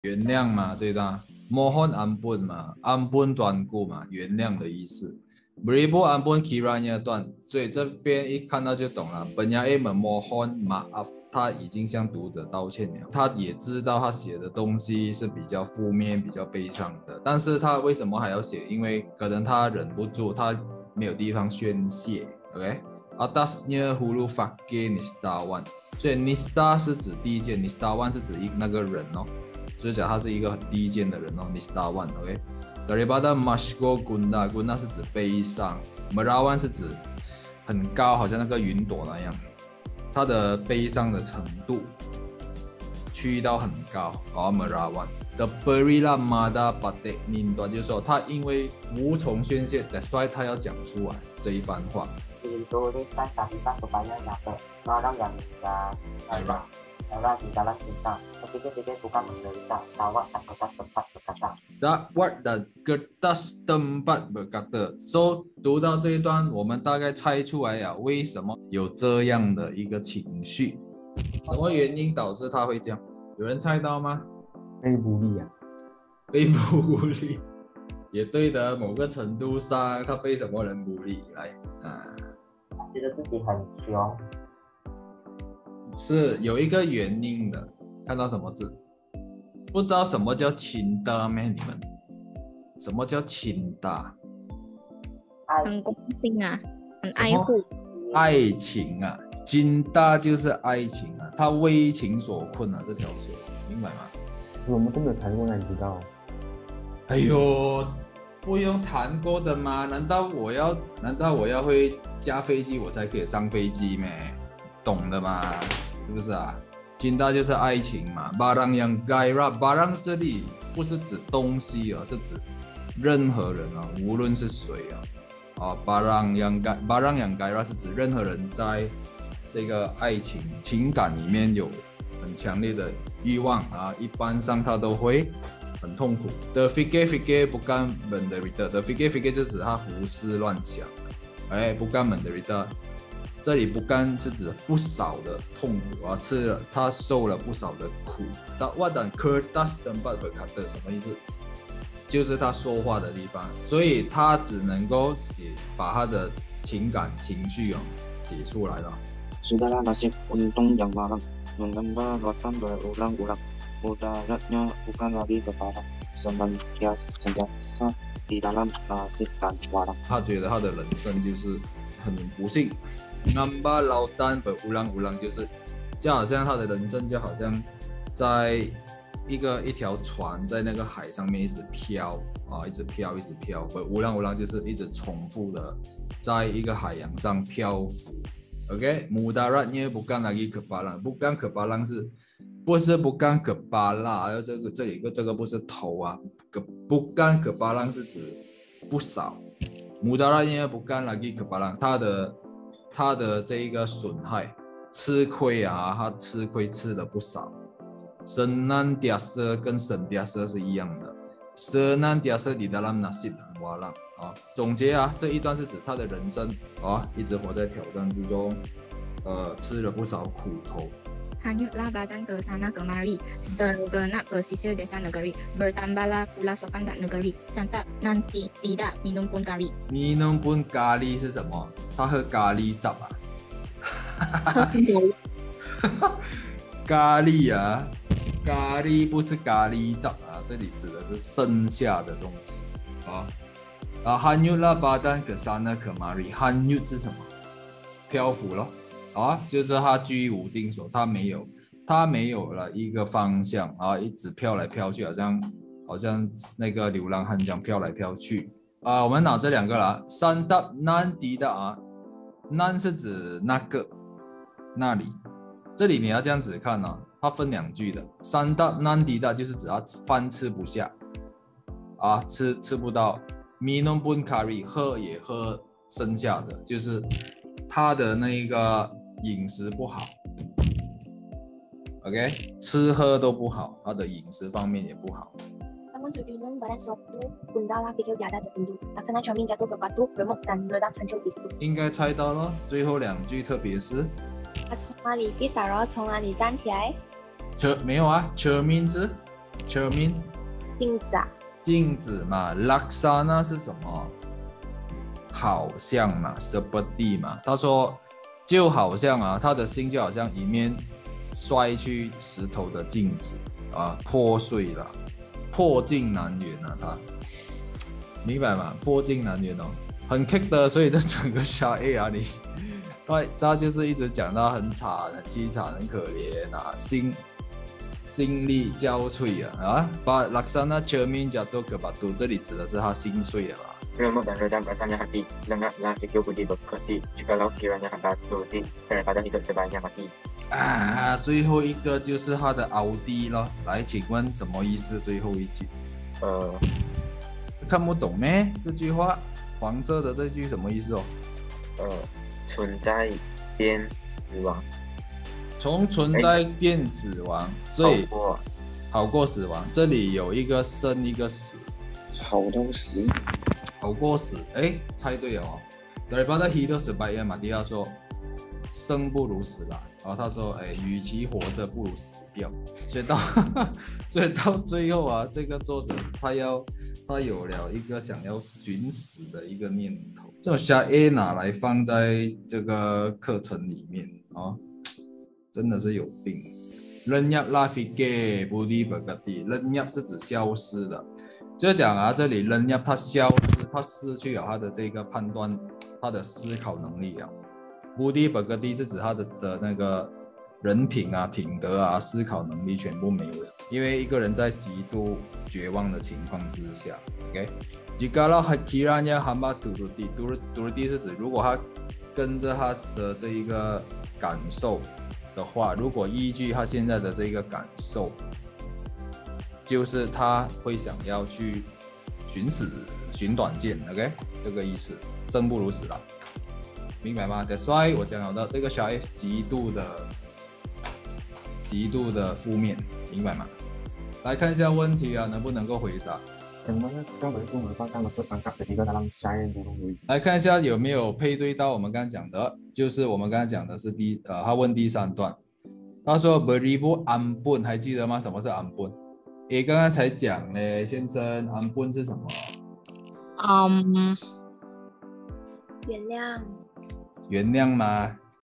原谅嘛，对吧？Mohon ampun 嘛，ampun tuanku 嘛，原谅的意思。Beribu ampun kiranya tuan，所以这边一看到就懂了。Penyair memohon maaf，他已经向读者道歉了。他也知道他写的东西是比较负面、比较悲伤的，但是他为什么还要写？因为可能他忍不住，他没有地方宣泄。OK。Atasnya huruf fakir nistawan，所以 nista 是指第一件 ，nistawan 是指那个人哦。所以讲他是一个很低贱的人哦 ，Nistawan OK。Daripada Mashgo Gunda 是指悲伤 ，Merawan 是指很高，好像那个云朵那样，他的悲伤的程度去到很高，Merawan。The Berila Mada Patek Ninduan 就是说他因为无从宣泄 ，That's why 他要讲出来这一番话。Dituliskan Sahifah supaya nyampe ke orang yang di dalam cinta. Pikir-pikir bukan menderita. Tawak dan kertas tempat berkata. Tawak dan kertas tempat berkata. So 读到这一段，我们大概猜出来了，为什么有这样的一个情绪？什么原因导致他会这样？有人猜到吗？被bully啊，被bully，也对的，某个程度上，他被什么人bully？来，觉得自己很穷，是有一个原因的。看到什么字？不知道什么叫亲的咩？你们什么叫亲的？很关心啊，很爱护。爱情啊，亲的就是爱情啊，他为情所困啊，这条水，明白吗？我们都没有谈过，那你知道？哎呦，不用谈过的吗？难道我要会驾飞机我才可以上飞机咩？懂的吗？是不是啊？cinta 就是爱情嘛 ，barang yang gairah，barang 这里不是指东西而是指任何人啊，无论是谁啊，barang yang gairah 是指任何人在这个爱情情感里面有很强烈的欲望啊，一般上他都会很痛苦。The fikir bukan menderita，The fikir 就指他胡思乱想，bukan menderita。这里不甘是指不少的痛苦啊，他受了不少的苦。Tawak dan kertas tempat berkata 什么意思？就是他说话的地方，所以他只能够把他的情感情绪写出来了。Sudahlah nasib untung yang malang, menambah rotan berulang-ulang. Mudaratnya bukan lagi kepada senantiasa di dalam nasib dan walang。他觉得他的人生就是很不幸。Nambah lautan berulang-ulang 就是就好像他的人生就好像在一条船在那个海上面一直飘啊，一直飘。berulang-ulang 就是一直重复的在一个海洋上漂浮。OK，mudaratnya bukan lagi kepalang，bukan kepalang 是不是bukan kepala？这里这个不是头啊，bukan kepalang 是指不少。mudaratnya bukan lagi kepalang，他的这一个损害吃亏啊，他吃亏吃了不少。senantiasa 跟 sentiasa 是一样的 ，senantiasa di dalam nasib dan walang 啊。总结啊，这一段是指他的人生啊，一直活在挑战之中，吃了不少苦头。Hanyutlah badan ke sana kemari, segenap pesisir desa negeri, bertambahlah pula sopan dan negeri, santap nanti tidak minum pun kari. Minum pun kari 是什么？他喝咖喱汁啊？咖喱啊，咖喱不是咖喱汁啊，这里指的是剩下的东西啊。Hanyutlah badan ke sana kemari， hanyut 是什么？漂浮咯。就是他居无定所，他没有了一个方向啊，一直飘来飘去，好像那个流浪汉这样飘来飘去啊。我们拿这两个啦 ，santap nanti 的啊 ，nan 是指那个那里，这里你要这样子看啊，它分两句的 ，santap nanti 的就是指他饭吃不下啊，吃不到 ，minum pun kari 喝也喝剩下的，就是他的那个饮食不好 ，OK， 吃喝都不好，他的饮食方面也不好。Namun tujuan badan suatu gundalah fikir tiada tertentu, laksana cermin jatuh ke batu, remuk dan meledak hancur di situ。应该猜到了，最后两句特别是。他从哪里跌倒，然后从哪里站起来？没有啊，cermin 是 cermin 镜子啊，镜子嘛，laksana 是什么？好像嘛 ，seperti 嘛。他说就好像啊，他的心就好像一面摔去石头的镜子啊，破碎了，破镜难圆啊，他明白吗？破镜难圆哦，很 kick 的，所以这整个小 A 啊，他就是一直讲到很惨、很凄惨、很可怜啊，心力交瘁啊，把 laksana cermin jatuh ke batu， 这里指的是他心碎了吧？ Remuk dan redam rasanya hati, lengaplah fikir budi berkerti, jikalau kiranya hamba turuti, daripada hidup sebaiknya mati. 啊，最后一个就是他的奥迪了，来，请问什么意思？最后一句看不懂咩？这句话黄色的这句什么意思哦？存在变死亡，从存在变死亡，所以好过死亡。这里有一个生一个死，好到死，好过死。哎，猜对了哦。daripada hidup sebaiknya mati， 他说生不如死啦。然后他说，哎，与其活着，不如死掉。所以到最后啊，这个作者他有了一个想要寻死的一个念头。这种下 A 拿来放在这个课程里面啊，真的是有病。lenyaplah fikir budi berganti，lenyap 是指消失的，就是讲啊，这里 lenyap 它消失，它失去了它的这个判断，它的思考能力了。budi berganti 是指他的那个人品啊、品德啊、思考能力全部没有了，因为一个人在极度绝望的情况之下 ，OK。Jikalau kiranya hamba turuti 是指如果他跟着他的这一个感受的话，如果依据他现在的这个感受，就是他会想要去寻死、寻短见 ，OK， 这个意思，生不如死了。明白吗 ？That's why 我讲到这个小 A 极度的负面，明白吗？来看一下问题啊，能不能够回答？ Yang mana seorang itu merupakan maksud lengkap ketika dalam syair burung lui。来看一下有没有配对到我们刚刚讲的，就是我们刚刚讲的是他问第3段，他说 beribu ampun， 还记得吗？什么是 ampun？ 诶，刚刚才讲嘞，先生 ampun 是什么？原谅，原谅吗？